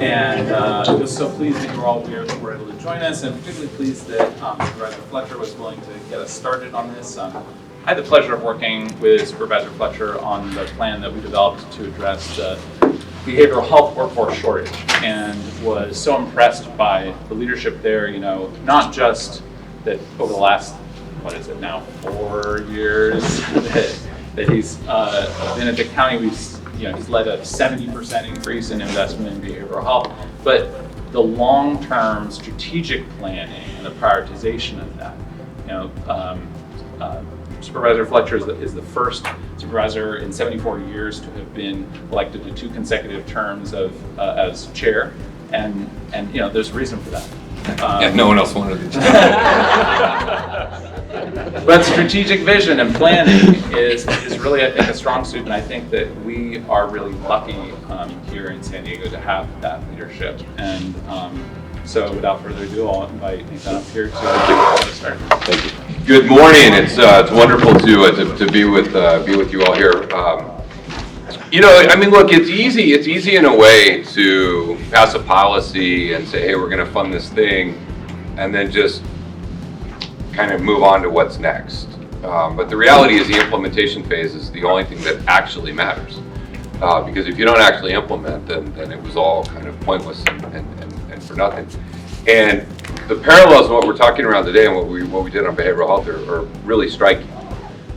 And just so pleased that you're all here, that were able to join us, and particularly pleased that Supervisor Fletcher was willing to get us started on this. I had the pleasure of working with Supervisor Fletcher on the plan that we developed to address the behavioral health workforce shortage, and was so impressed by the leadership there, you know, not just that over the last, what is it now, 4 years that he's been at the county, he's led a 70% increase in investment in behavioral health, but the long-term strategic planning and the prioritization of that. Supervisor Fletcher is the first supervisor in 74 years to have been elected to 2 consecutive terms as chair, and there's a reason for that. No one else wanted it. But strategic vision and planning is really, I think, a strong suit, and I think that we are really lucky here in San Diego to have that leadership. And so without further ado, I'll invite Nathan up here to get started. Thank you. Good morning. It's wonderful to be with you all here. Look, it's easy. It's easy in a way to pass a policy and say, hey, we're going to fund this thing, and then just kind of move on to what's next. But the reality is the implementation phase is the only thing that actually matters. Because if you don't actually implement, then it was all kind of pointless and for nothing. And the parallels in what we're talking around today and what we did on behavioral health are really striking.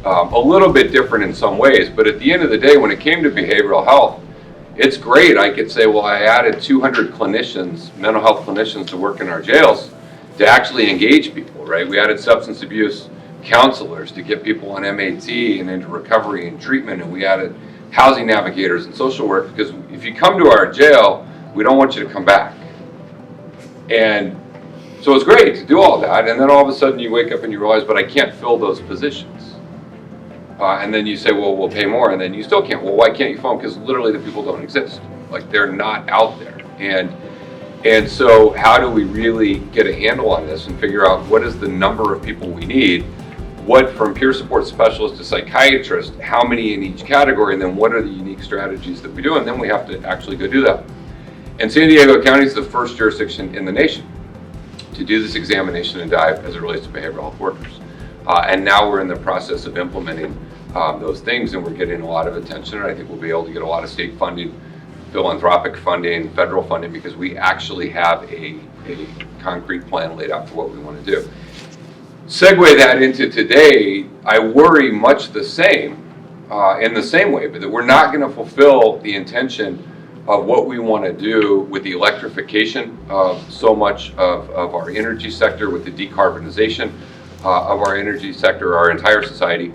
A little bit different in some ways, but at the end of the day, when it came to behavioral health, it's great. I could say, well, I added 200 clinicians, mental health clinicians, to work in our jails to actually engage people, right? We added substance abuse counselors to get people on MAT and into recovery and treatment, and we added housing navigators and social work, because if you come to our jail, we don't want you to come back. And so it's great to do all that, and then all of a sudden you wake up and you realize, but I can't fill those positions. And then you say, well, we'll pay more, and then you still can't. Well, why can't you fill them? Because literally the people don't exist. Like, they're not out there. And so how do we really get a handle on this and figure out what is the number of people we need, what from peer support specialists to psychiatrists, how many in each category, and then what are the unique strategies that we do, and then we have to actually go do that. And San Diego County is the first jurisdiction in the nation to do this examination and dive as it relates to behavioral health workers. And now we're in the process of implementing those things, and we're getting a lot of attention, and I think we'll be able to get a lot of state funding, philanthropic funding, federal funding, because we actually have a concrete plan laid out for what we want to do. Segue that into today, I worry much the same, in the same way, but that we're not going to fulfill the intention of what we want to do with the electrification of so much of our energy sector, with the decarbonization of our energy sector, our entire society,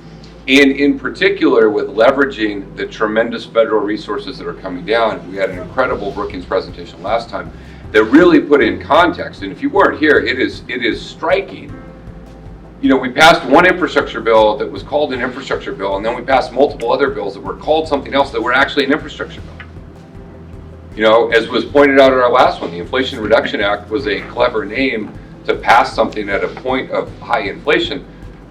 and in particular with leveraging the tremendous federal resources that are coming down. We had an incredible Brookings presentation last time that really put in context, and if you weren't here, it is striking. We passed one infrastructure bill that was called an infrastructure bill, and then we passed multiple other bills that were called something else that were actually an infrastructure bill. As was pointed out in our last one, the Inflation Reduction Act was a clever name to pass something at a point of high inflation,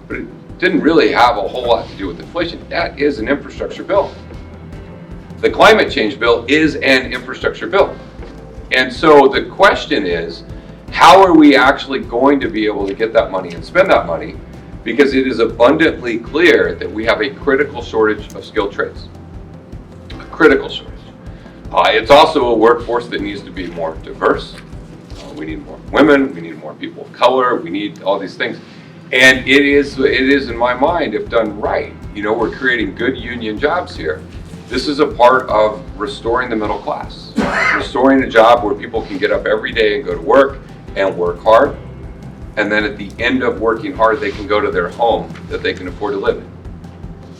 but it didn't really have a whole lot to do with inflation. That is an infrastructure bill. The climate change bill is an infrastructure bill. And so the question is, how are we actually going to be able to get that money and spend that money? Because it is abundantly clear that we have a critical shortage of skilled trades. A critical shortage. It's also a workforce that needs to be more diverse. We need more women, we need more people of color, we need all these things. And it is in my mind, if done right, we're creating good union jobs here. This is a part of restoring the middle class, restoring a job where people can get up every day and go to work and work hard. And then at the end of working hard, they can go to their home that they can afford to live in.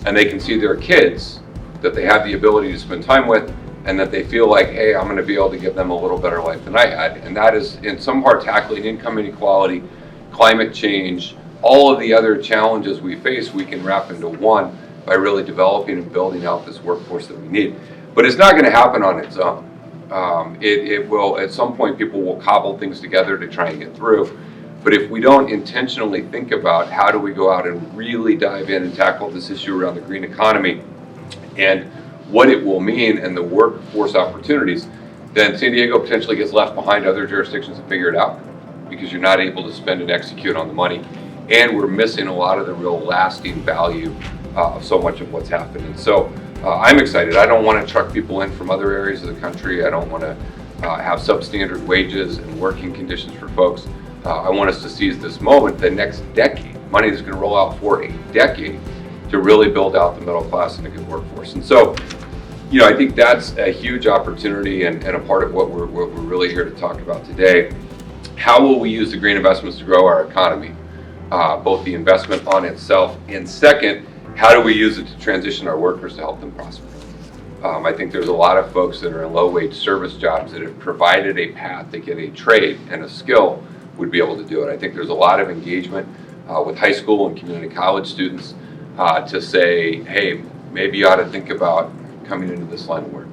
And they can see their kids that they have the ability to spend time with, and that they feel like, hey, I'm going to be able to give them a little better life than I had. And that is in some part tackling income inequality, climate change, all of the other challenges we face, we can wrap into one by really developing and building out this workforce that we need. But it's not going to happen on its own. It will, at some point, people will cobble things together to try and get through. But if we don't intentionally think about how do we go out and really dive in and tackle this issue around the green economy and what it will mean and the workforce opportunities, then San Diego potentially gets left behind other jurisdictions to figure it out because you're not able to spend and execute on the money. And we're missing a lot of the real lasting value of so much of what's happened. And so I'm excited. I don't want to truck people in from other areas of the country. I don't want to have substandard wages and working conditions for folks. I want us to seize this moment, the next decade, money that's going to roll out for a decade to really build out the middle class and a good workforce. And so, I think that's a huge opportunity and a part of what we're really here to talk about today. How will we use the green investments to grow our economy? Both the investment on itself, and second, how do we use it to transition our workers to help them prosper? I think there's a lot of folks that are in low-wage service jobs that have provided a path to get a trade and a skill would be able to do it. I think there's a lot of engagement with high school and community college students to say, hey, maybe you ought to think about coming into this line of work.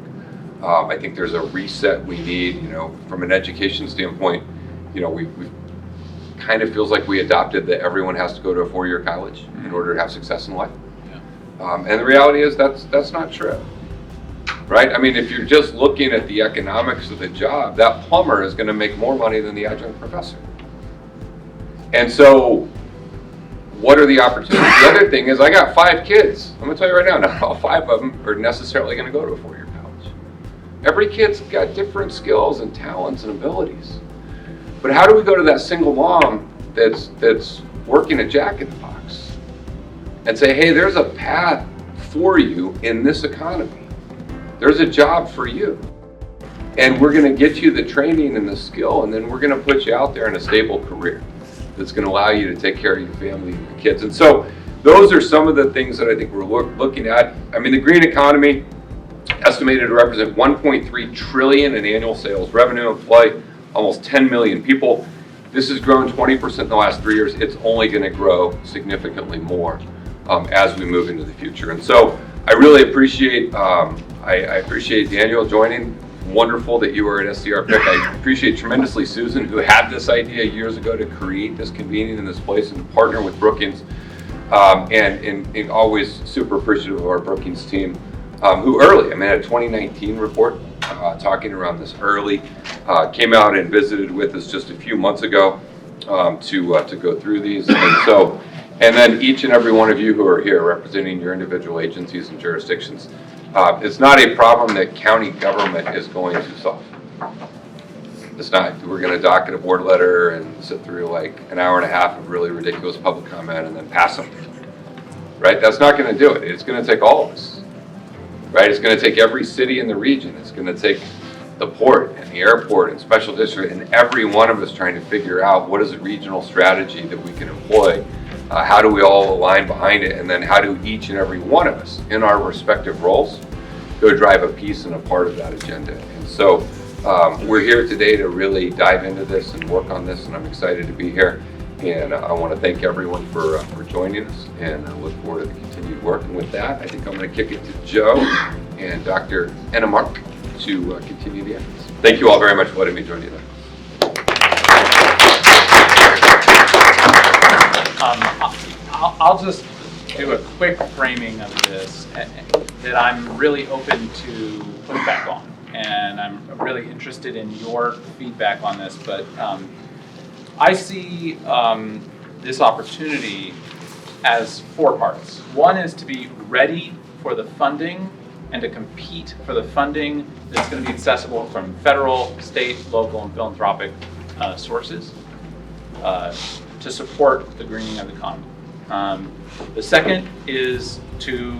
I think there's a reset we need, from an education standpoint. We kind of feels like we adopted that everyone has to go to a 4-year college in order to have success in life. Yeah. And the reality is that's not true, right? I mean, if you're just looking at the economics of the job, that plumber is going to make more money than the adjunct professor. And so what are the opportunities? The other thing is I got 5 kids. I'm going to tell you right now, not all 5 of them are necessarily going to go to a 4-year college. Every kid's got different skills and talents and abilities. But how do we go to that single mom that's working at Jack in the Box and say, hey, there's a path for you in this economy. There's a job for you. And we're going to get you the training and the skill, and then we're going to put you out there in a stable career that's going to allow you to take care of your family and your kids. And so those are some of the things that I think we're looking at. I mean, the green economy estimated to represent 1.3 trillion in annual sales revenue, employ almost 10 million people. This has grown 20% in the last 3 years. It's only going to grow significantly more as we move into the future. And so I really appreciate I appreciate Daniel joining. Wonderful that you were at SDR Pick. I appreciate tremendously Susan, who had this idea years ago to create this convening in this place and to partner with Brookings. And always super appreciative of our Brookings team, who early, I had a 2019 report talking around this early, came out and visited with us just a few months ago to go through these. And then each and every one of you who are here representing your individual agencies and jurisdictions, it's not a problem that county government is going to solve. It's not. We're going to docket a board letter and sit through like an hour and a half of really ridiculous public comment and then pass something. Right? That's not going to do it. It's going to take all of us. Right? It's going to take every city in the region. It's going to take the port and the airport and special district and every one of us trying to figure out what is a regional strategy that we can employ. How do we all align behind it? And then how do each and every one of us in our respective roles go drive a piece and a part of that agenda? And so we're here today to really dive into this and work on this, and I'm excited to be here. And I want to thank everyone for joining us, and I look forward to the continued work. And with that, I think I'm going to kick it to Joe and Dr. Ennemark to continue the efforts. Thank you all very much for letting me join you today. I'll just do a quick framing of this that I'm really open to pushback on, and I'm really interested in your feedback on this. But I see this opportunity as 4 parts. One is to be ready for the funding and to compete for the funding that's going to be accessible from federal, state, local, and philanthropic sources to support the greening of the economy. The second is to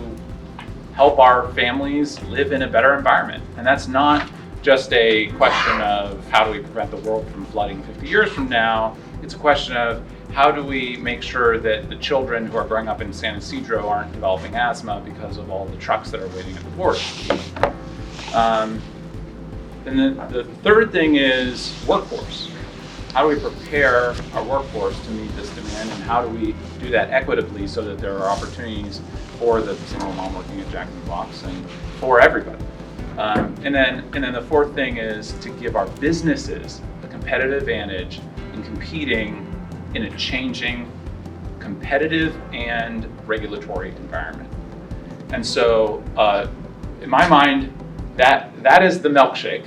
help our families live in a better environment. And that's not just a question of how do we prevent the world from flooding 50 years from now. It's a question of how do we make sure that the children who are growing up in San Ysidro aren't developing asthma because of all the trucks that are waiting at the border. And then the third thing is workforce. How do we prepare our workforce to meet this demand, and how do we do that equitably so that there are opportunities for the single mom working at Jack in the Box and for everybody? And then the fourth thing is to give our businesses a competitive advantage in competing in a changing competitive and regulatory environment. And so in my mind, that is the milkshake.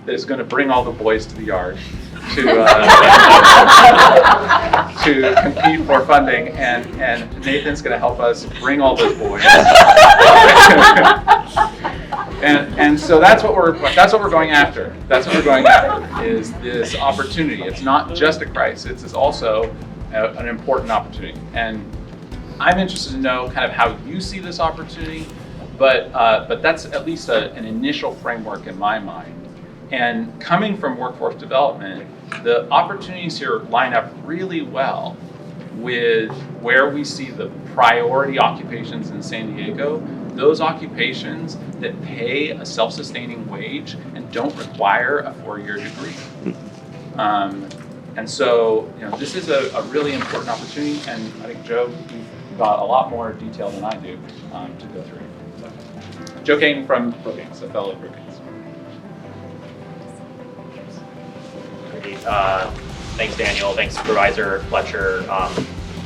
that is going to bring all the boys to the yard to to compete for funding, and Nathan's going to help us bring all those boys. And so that's what we're going after. That's what we're going after, is this opportunity. It's not just a crisis; it's also an important opportunity. And I'm interested to know kind of how you see this opportunity, but that's at least an initial framework in my mind. And coming from workforce development, the opportunities here line up really well with where we see the priority occupations in San Diego, those occupations that pay a self-sustaining wage and don't require a 4-year degree. And so, this is a really important opportunity, and I think, Joe, you've got a lot more detail than I do to go through. So, Joe Kane from Brookings, a fellow at Brookings. Great. Thanks, Daniel. Thanks, Supervisor Fletcher.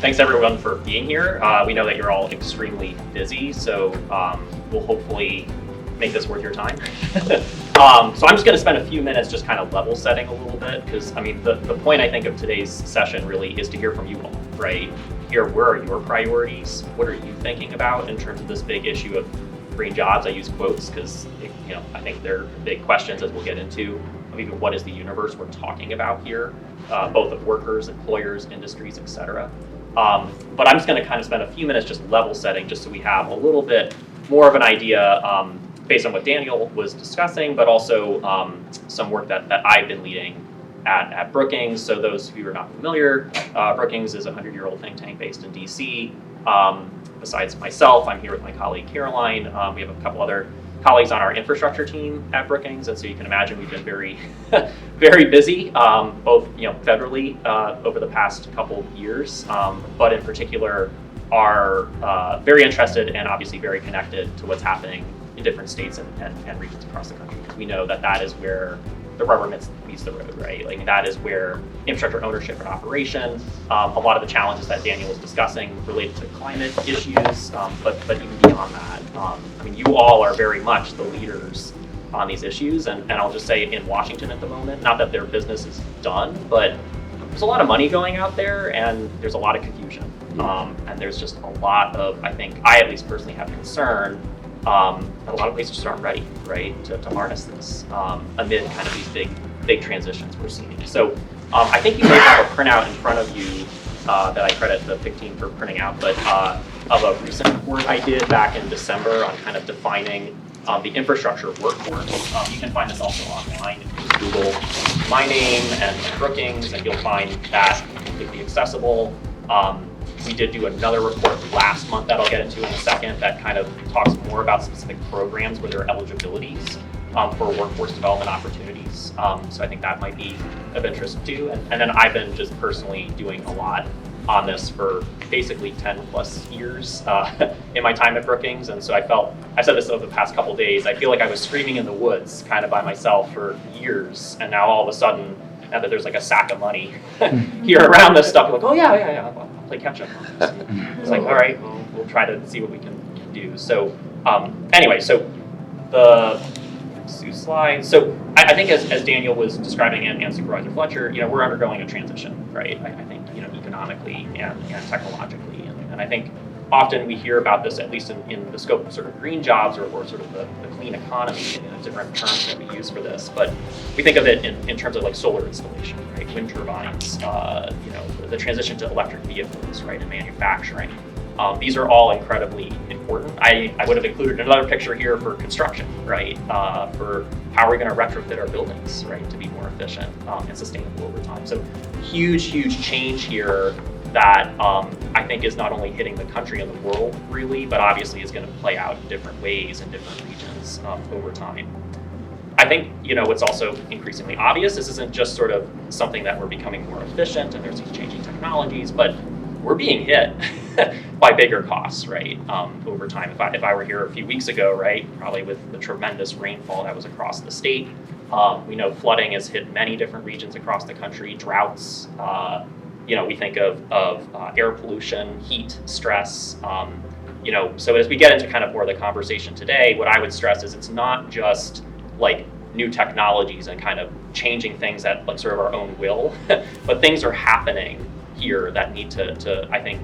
Thanks, everyone, for being here. We know that you're all extremely busy, so we'll hopefully make this worth your time. So I'm just going to spend a few minutes just kind of level setting a little bit, because the point I think of today's session really is to hear from you all, right? Hear where are your priorities? What are you thinking about in terms of this big issue of green jobs? I use quotes because I think they're big questions, as we'll get into, of even what is the universe we're talking about here, both of workers, employers, industries, etc. But I'm just going to kind of spend a few minutes just level setting, just so we have a little bit more of an idea based on what Daniel was discussing, but also some work that I've been leading at Brookings. So those of you who are not familiar, Brookings is a 100-year-old think tank based in DC. Besides myself, I'm here with my colleague Caroline. We have a couple other colleagues on our infrastructure team at Brookings, and so you can imagine we've been very, very busy, both federally over the past couple years, but in particular are very interested and obviously very connected to what's happening in different states and regions across the country. We know that that is where the rubber meets the road, right? Like, that is where infrastructure ownership and operation, a lot of the challenges that Daniel was discussing related to climate issues, but even beyond that. You all are very much the leaders on these issues, and I'll just say in Washington at the moment, not that their business is done, but there's a lot of money going out there, and there's a lot of confusion. And there's just a lot of, I think, I at least personally have concern that a lot of places just aren't ready, right, to harness this amid kind of these big transitions we're seeing. So I think you may have a printout in front of you that I credit the PIC team for printing out, but of a recent report I did back in December on kind of defining the infrastructure workforce. You can find this also online. If you just Google my name and Brookings, and you'll find that completely accessible. We did do another report last month that I'll get into in a second that kind of talks more about specific programs where there are eligibilities for workforce development opportunities. So I think that might be of interest too. And then I've been just personally doing a lot on this for basically 10 plus years in my time at Brookings. And so I said this over the past couple days, I feel like I was screaming in the woods kind of by myself for years. And now all of a sudden, now that there's like a sack of money here around this stuff, I'm like, oh yeah, I'll play catch up on this. It's like, all right, we'll try to see what we can do. So anyway, so the next two slides. So I think as Daniel was describing and Supervisor Fletcher, we're undergoing a transition, right? I think, economically and technologically. And I think often we hear about this, at least in the scope of sort of green jobs or sort of the clean economy, different terms that we use for this. But we think of it in terms of like solar installation, right? Wind turbines, the transition to electric vehicles, right? And manufacturing. These are all incredibly important. I would have included another picture here for construction, right? For how are we going to retrofit our buildings, right? To be more efficient and sustainable over time. So huge change here that I think is not only hitting the country and the world really, but obviously is going to play out in different ways in different regions over time. I think, what's also increasingly obvious, this isn't just sort of something that we're becoming more efficient and there's these changing technologies, but we're being hit by bigger costs, right, over time. If I were here a few weeks ago, right, probably with the tremendous rainfall that was across the state, we know flooding has hit many different regions across the country, droughts, we think of air pollution, heat, stress, so as we get into kind of more of the conversation today, what I would stress is it's not just like new technologies and kind of changing things at like sort of our own will, but things are happening here that need to I think,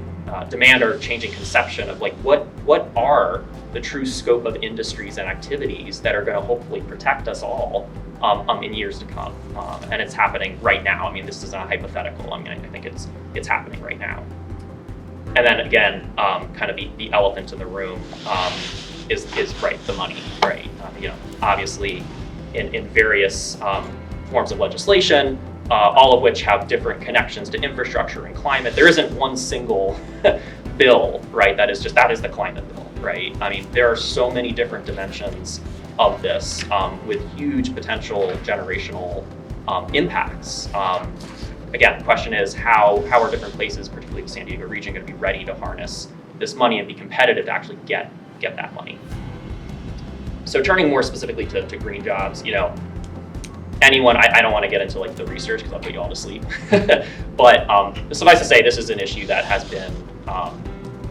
demand our changing conception of like what are the true scope of industries and activities that are going to hopefully protect us all in years to come. And it's happening right now. I mean, this is not hypothetical. I mean, I think it's happening right now. And then again, kind of the elephant in the room is right, the money, right? Obviously in various forms of legislation, all of which have different connections to infrastructure and climate. There isn't one single bill, right, that is the climate bill, right? I mean, there are so many different dimensions of this with huge potential generational impacts. Again, the question is how are different places, particularly the San Diego region, going to be ready to harness this money and be competitive to actually get that money? So turning more specifically to green jobs, anyone, I don't want to get into like the research because I'll put you all to sleep, but suffice to say, this is an issue that has been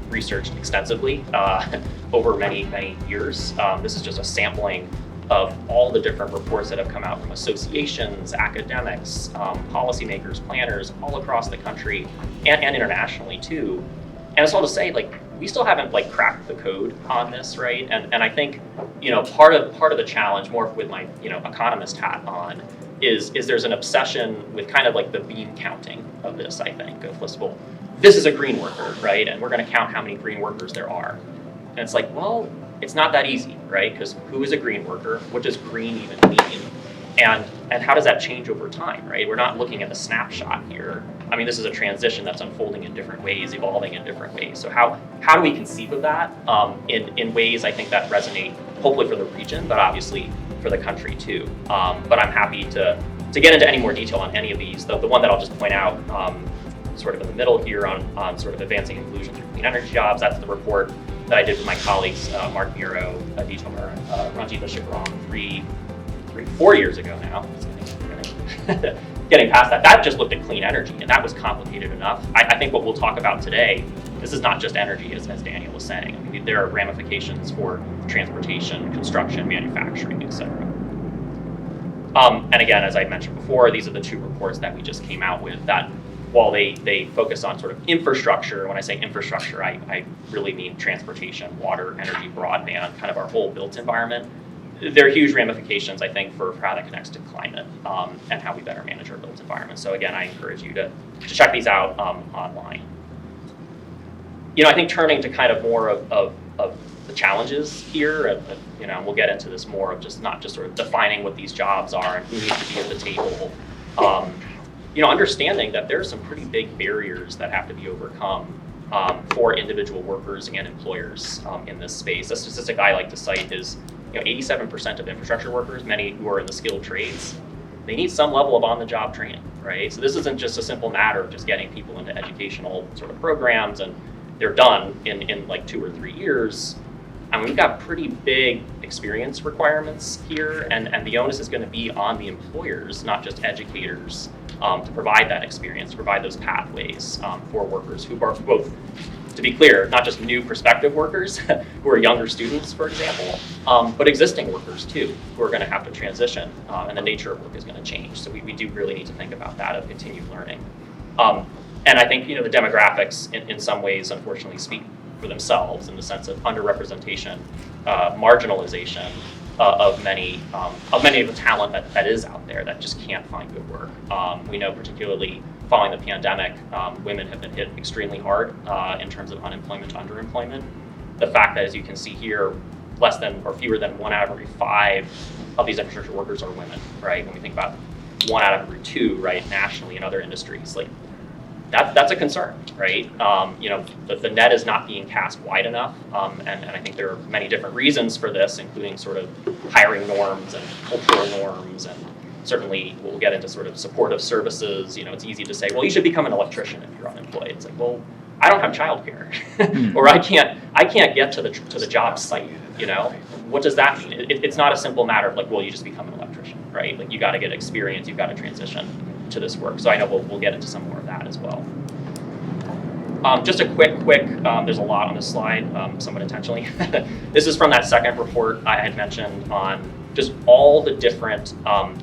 researched extensively over many years. This is just a sampling of all the different reports that have come out from associations, academics, policymakers, planners all across the country and internationally too. And it's all to say, like, we still haven't like cracked the code on this, right? And I think, part of the challenge, more with my economist hat on, is there's an obsession with kind of like the bean counting of this. I think of well, this is a green worker, right? And we're going to count how many green workers there are. And it's like, well, it's not that easy, right? Because who is a green worker? What does green even mean? And how does that change over time, right? We're not looking at a snapshot here. I mean, this is a transition that's unfolding in different ways, evolving in different ways. So how do we conceive of that in ways I think that resonate, hopefully for the region, but obviously for the country too. But I'm happy to get into any more detail on any of these. The one that I'll just point out, sort of in the middle here on sort of advancing inclusion through clean energy jobs, that's the report that I did with my colleagues, Mark Muro, Adit Tomer, Ranjit Shikram, 4 years ago now. Getting past that. That just looked at clean energy, and that was complicated enough. I think what we'll talk about today, this is not just energy, as Daniel was saying. I mean, there are ramifications for transportation, construction, manufacturing, et cetera. And again, as I mentioned before, these are the two reports that we just came out with that while they focus on sort of infrastructure, when I say infrastructure, I really mean transportation, water, energy, broadband, kind of our whole built environment. There are huge ramifications, I think, for how that connects to climate and how we better manage our built environment. So again, I encourage you to check these out online. I think turning to kind of more of the challenges here, and we'll get into this more of just not just sort of defining what these jobs are and who needs to be at the table. Understanding that there are some pretty big barriers that have to be overcome for individual workers and employers in this space. A statistic I like to cite is 87% of infrastructure workers, many who are in the skilled trades, they need some level of on-the-job training, right? So this isn't just a simple matter of just getting people into educational sort of programs and they're done in like 2 or 3 years. I mean, we've got pretty big experience requirements here, and the onus is going to be on the employers, not just educators, to provide that experience, to provide those pathways for workers who are both, to be clear, not just new prospective workers who are younger students, for example, but existing workers too, who are going to have to transition, and the nature of work is going to change. So we do really need to think about that of continued learning. And I think the demographics in some ways, unfortunately, speak for themselves in the sense of underrepresentation, marginalization of many of the talent that is out there that just can't find good work. We know particularly following the pandemic, women have been hit extremely hard in terms of unemployment, underemployment. The fact that, as you can see here, less than or fewer than 1 out of every 5 of these infrastructure workers are women, right? When we think about 1 out of every 2, right, nationally in other industries, like that's a concern, right? The net is not being cast wide enough, and I think there are many different reasons for this, including sort of hiring norms and cultural norms, and certainly we'll get into sort of supportive services. It's easy to say, well, you should become an electrician if you're unemployed. It's like, well, I don't have childcare, or I can't get to the job site. What does that mean? It's not a simple matter of like, well, you just become an electrician, right? Like you got to get experience, you've got to transition to this work. So I know we'll get into some more of that as well. Just a quick, there's a lot on this slide, somewhat intentionally. This is from that second report I had mentioned on just all the different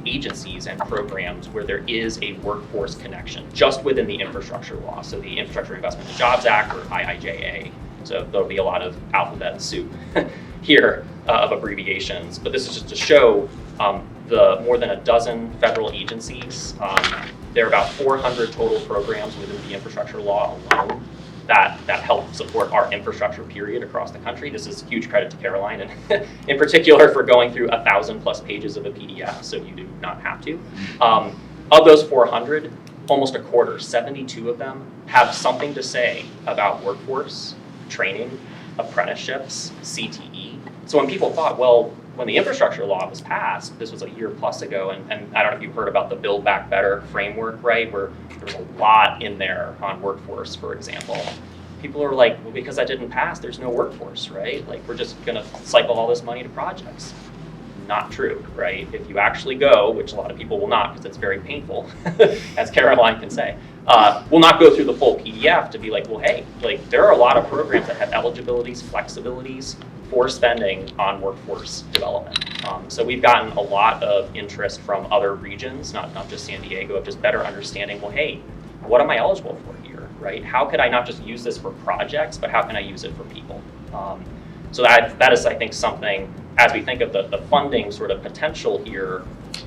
agencies and programs where there is a workforce connection just within the infrastructure law. So the Infrastructure Investment and Jobs Act, or IIJA. So there'll be a lot of alphabet soup here of abbreviations. But this is just to show the more than a dozen federal agencies. There are about 400 total programs within the infrastructure law alone that help support our infrastructure period across the country. This is huge credit to Caroline, and in particular for going through 1,000+ pages of a PDF, so you do not have to. Of those 400, almost a quarter, 72 of them, have something to say about workforce, training, apprenticeships, CTE. So when people thought, well, when the infrastructure law was passed, this was a year plus ago, and I don't know if you've heard about the Build Back Better framework, right, where there's a lot in there on workforce, for example. People are like, well, because that didn't pass, there's no workforce, right? Like, we're just gonna cycle all this money to projects. Not true, right? If you actually go, which a lot of people will not because it's very painful, as Caroline can say, will not go through the full PDF to be like, well, hey, like there are a lot of programs that have eligibilities, flexibilities for spending on workforce development. So we've gotten a lot of interest from other regions, not just San Diego, of just better understanding, well, hey, what am I eligible for here, right? How could I not just use this for projects, but how can I use it for people? So that is, I think, something, as we think of the funding sort of potential here,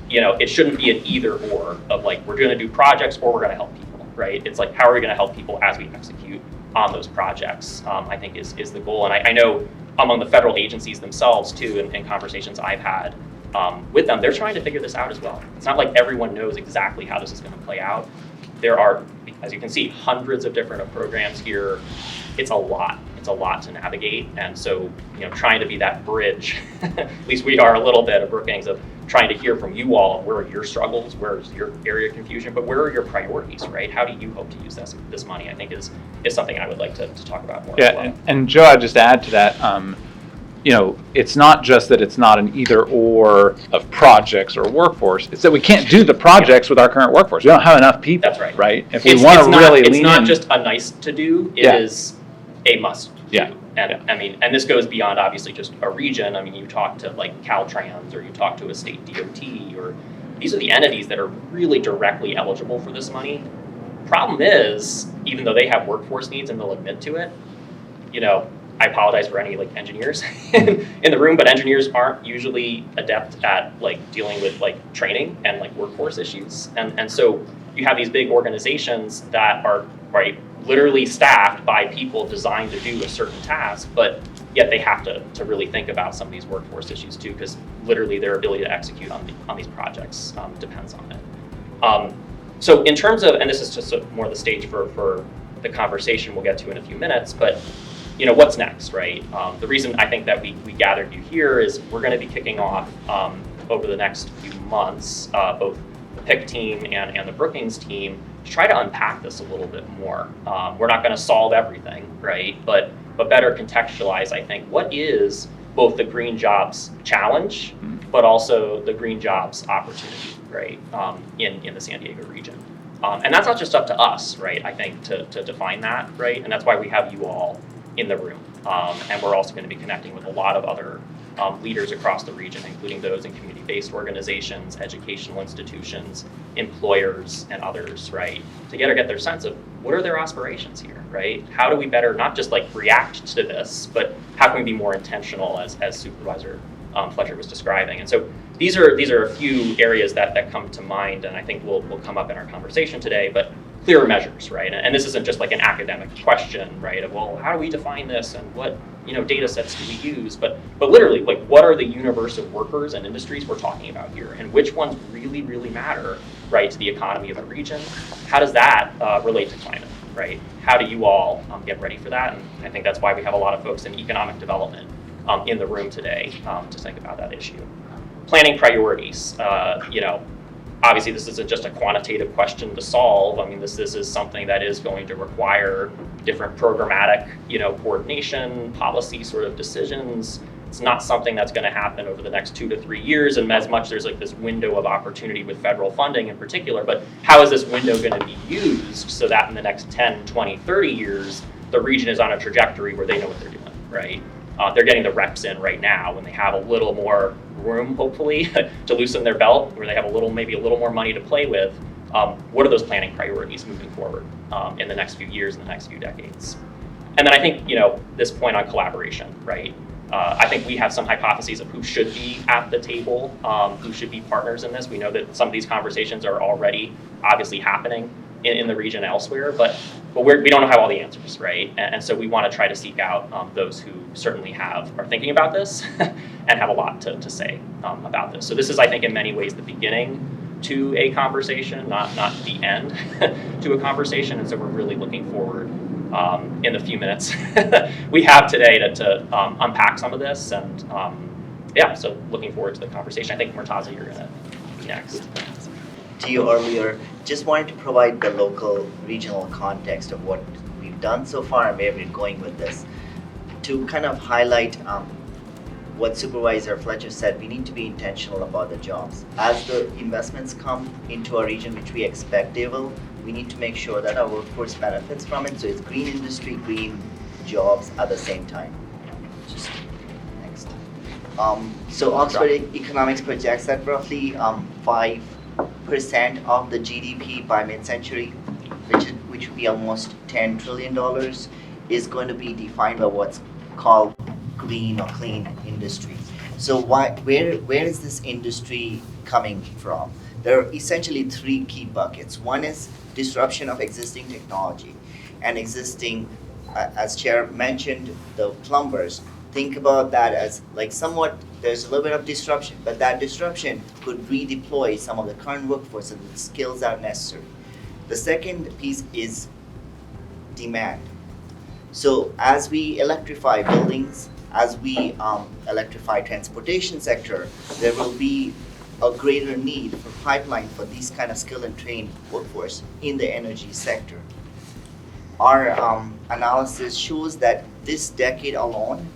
you know, it shouldn't be an either or of like, we're gonna do projects or we're gonna help people, right? It's like, how are we gonna help people as we execute on those projects, I think is the goal. And I know among the federal agencies themselves too, in conversations I've had with them, they're trying to figure this out as well. It's not like everyone knows exactly how this is gonna play out. There are, as you can see, hundreds of different programs here. It's a lot to navigate. And so, you know, trying to be that bridge, at least we are a little bit of Brookings, of trying to hear from you all, where are your struggles, where's your area of confusion, but where are your priorities, right? How do you hope to use this money, I think is something I would like to talk about more as well. Yeah, and Joe, I'd just add to that, you know, it's not just that it's not an either or of projects or workforce, it's that we can't do the projects with our current workforce. We don't have enough people. That's right. Right? If we want to really lean in. It's not just a nice to do, it is a must do. Yeah. And I mean, and this goes beyond obviously just a region. I mean, you talk to like Caltrans, or you talk to a state DOT, or these are the entities that are really directly eligible for this money. Problem is, even though they have workforce needs and they'll admit to it, you know, I apologize for any like engineers in the room, but engineers aren't usually adept at like dealing with like training and like workforce issues. And so you have these big organizations that are, right, literally staffed by people designed to do a certain task, but yet they have to really think about some of these workforce issues too, because literally their ability to execute on these projects depends on it. So in terms of, and this is just more the stage for the conversation we'll get to in a few minutes, but you know, what's next, right? The reason I think that we gathered you here is we're going to be kicking off over the next few months, both the PIC team and the Brookings team, to try to unpack this a little bit more. We're not going to solve everything, right? But better contextualize, I think, what is both the green jobs challenge, but also the green jobs opportunity, right, in the San Diego region. And that's not just up to us, right, I think, to define that, right? And that's why we have you all in the room. And we're also going to be connecting with a lot of other leaders across the region, including those in community-based organizations, educational institutions, employers, and others, right? To get their sense of what are their aspirations here, right? How do we better not just like react to this, but how can we be more intentional, as Supervisor Fletcher was describing? And so these are a few areas that come to mind, and I think will come up in our conversation today. But clearer measures, right? And this isn't just like an academic question, right? Of, well, how do we define this, and what, you know, data sets do we use? But literally, like, what are the universe of workers and industries we're talking about here, and which ones really, really matter, right, to the economy of a region? How does that relate to climate, right? How do you all get ready for that? And I think that's why we have a lot of folks in economic development in the room today to think about that issue. Planning priorities, you know. Obviously, this isn't just a quantitative question to solve. I mean, this is something that is going to require different programmatic, you know, coordination, policy sort of decisions. It's not something that's going to happen over the next 2 to 3 years, and as much there's like this window of opportunity with federal funding in particular, but how is this window going to be used so that in the next 10, 20, 30 years, the region is on a trajectory where they know what they're doing, right? they're getting the reps in right now when they have a little more room, hopefully, to loosen their belt, where they have maybe a little more money to play with. What are those planning priorities moving forward in the next few years, in the next few decades? And then I think, this point on collaboration, right? I think we have some hypotheses of who should be at the table, who should be partners in this. We know that some of these conversations are already obviously happening in the region elsewhere, but we don't have all the answers, right? And so we want to try to seek out those who certainly are thinking about this and have a lot to say about this. So this is, I think, in many ways the beginning to a conversation, not the end to a conversation. And so we're really looking forward in the few minutes we have today to unpack some of this. And so looking forward to the conversation. I think, Murtaza, you're going to be next. To you earlier, just wanted to provide the local, regional context of what we've done so far and where we're going with this. To kind of highlight what Supervisor Fletcher said, we need to be intentional about the jobs. As the investments come into our region, which we expect they will, we need to make sure that our workforce benefits from it. So it's green industry, green jobs at the same time. Just next. So Oxford Economics projects that roughly 5% of the GDP by mid-century, which would be almost $10 trillion, is going to be defined by what's called green or clean industry. So where is this industry coming from? There are essentially three key buckets. One is disruption of existing technology and existing, as Chair mentioned, the plumbers. Think about that as like somewhat, there's a little bit of disruption, but that disruption could redeploy some of the current workforce and the skills that are necessary. The second piece is demand. So as we electrify buildings, as we electrify transportation sector, there will be a greater need for pipeline for these kind of skilled and trained workforce in the energy sector. Our analysis shows that this decade alone,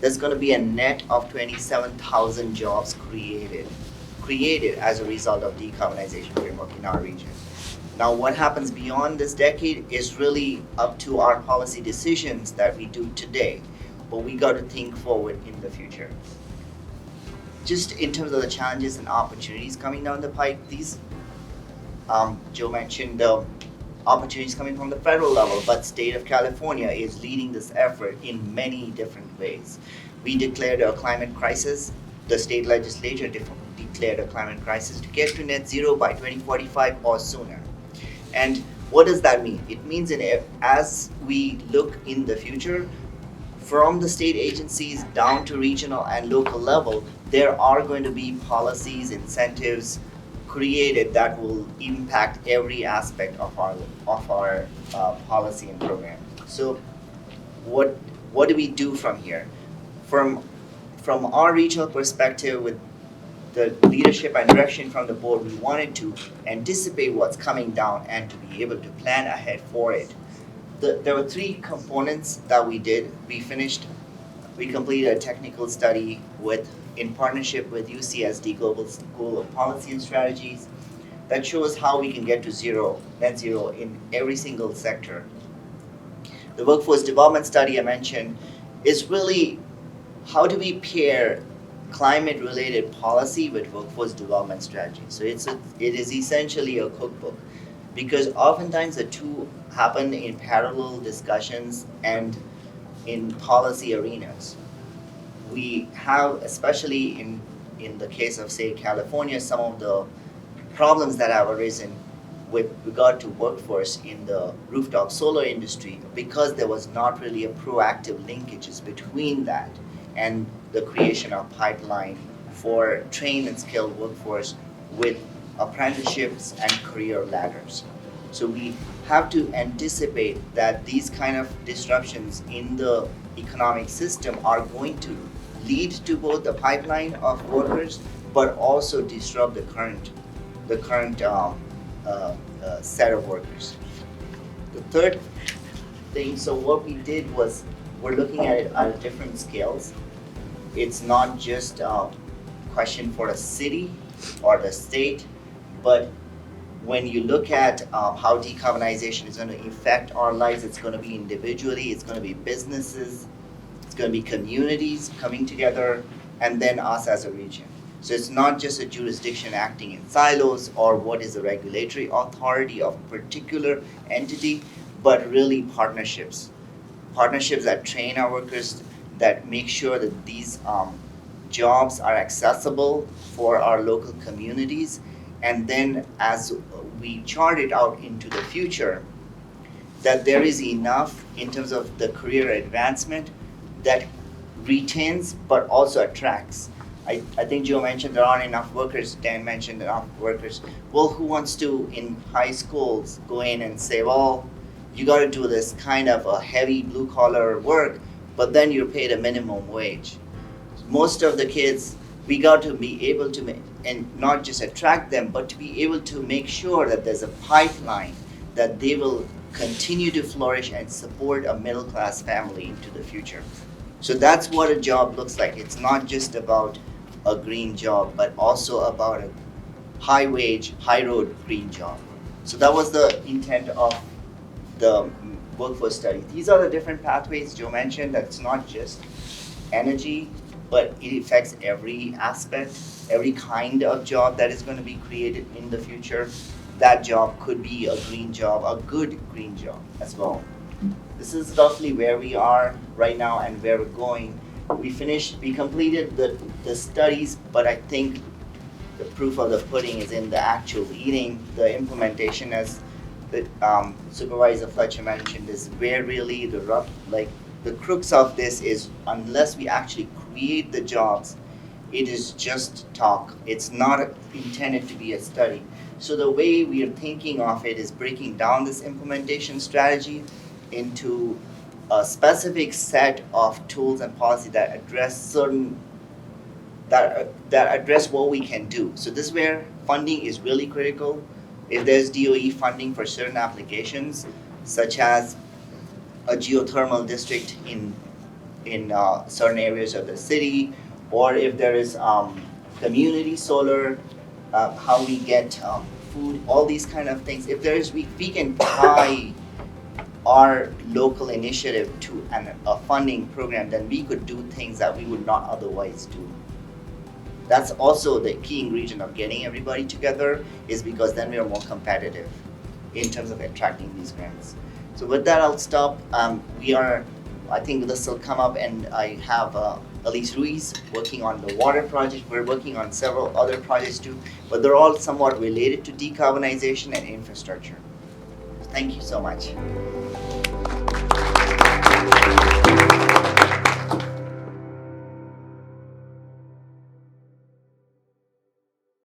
there's going to be a net of 27,000 jobs created as a result of decarbonization framework in our region. Now, what happens beyond this decade is really up to our policy decisions that we do today, but we got to think forward in the future. Just in terms of the challenges and opportunities coming down the pipe, Joe mentioned the opportunities coming from the federal level, but state of California is leading this effort in many different ways. We declared a climate crisis. The state legislature declared a climate crisis to get to net zero by 2045 or sooner. And what does that mean? It means as we look in the future, from the state agencies down to regional and local level, there are going to be policies, incentives created that will impact every aspect of our policy and program. So what do we do from here? From our regional perspective, with the leadership and direction from the board, we wanted to anticipate what's coming down and to be able to plan ahead for it. There were three components that we did. We completed a technical study in partnership with UCSD Global School of Policy and Strategies that shows how we can get to net zero in every single sector. The workforce development study I mentioned is really how do we pair climate-related policy with workforce development strategy. So it is essentially a cookbook, because oftentimes the two happen in parallel discussions and in policy arenas. We have, especially in the case of, say, California, some of the problems that have arisen with regard to workforce in the rooftop solar industry, because there was not really a proactive linkages between that and the creation of pipeline for trained and skilled workforce with apprenticeships and career ladders. So we have to anticipate that these kind of disruptions in the economic system are going to lead to both the pipeline of workers, but also disrupt the current set of workers. The third thing, so what we did was we're looking at it at different scales. It's not just a question for a city or the state, but when you look at how decarbonization is going to affect our lives, it's going to be individually, it's going to be businesses, it's going to be communities coming together, and then us as a region. So it's not just a jurisdiction acting in silos or what is the regulatory authority of a particular entity, but really partnerships. Partnerships that train our workers, that make sure that these jobs are accessible for our local communities. And then as we chart it out into the future, that there is enough in terms of the career advancement that retains but also attracts. I think Joe mentioned there aren't enough workers, Dan mentioned enough workers. Well, who wants to, in high schools, go in and say, well, you gotta do this kind of a heavy blue collar work, but then you're paid a minimum wage. Most of the kids, we got to be able to make, and not just attract them, but to be able to make sure that there's a pipeline that they will continue to flourish and support a middle class family into the future. So that's what a job looks like. It's not just about a green job, but also about a high wage, high road green job. So that was the intent of the workforce study. These are the different pathways Joe mentioned. That's not just energy, but it affects every aspect, every kind of job that is going to be created in the future. That job could be a green job, a good green job as well. This is roughly where we are right now and where we're going. We completed the studies, but I think the proof of the pudding is in the actual eating. The implementation, as the Supervisor Fletcher mentioned, is where really the crux of this is, unless we actually create the jobs, it is just talk. It's not intended to be a study. So the way we are thinking of it is breaking down this implementation strategy into a specific set of tools and policy that address that address what we can do. So this is where funding is really critical. If there's DOE funding for certain applications, such as a geothermal district in certain areas of the city, or if there is community solar, how we get food, all these kind of things. If there is, we can tie our local initiative to a funding program, then we could do things that we would not otherwise do. That's also the key ingredient of getting everybody together, is because then we are more competitive in terms of attracting these grants. So with that, I'll stop. I think this will come up, and I have Elise Ruiz working on the water project. We're working on several other projects too, but they're all somewhat related to decarbonization and infrastructure. Thank you so much.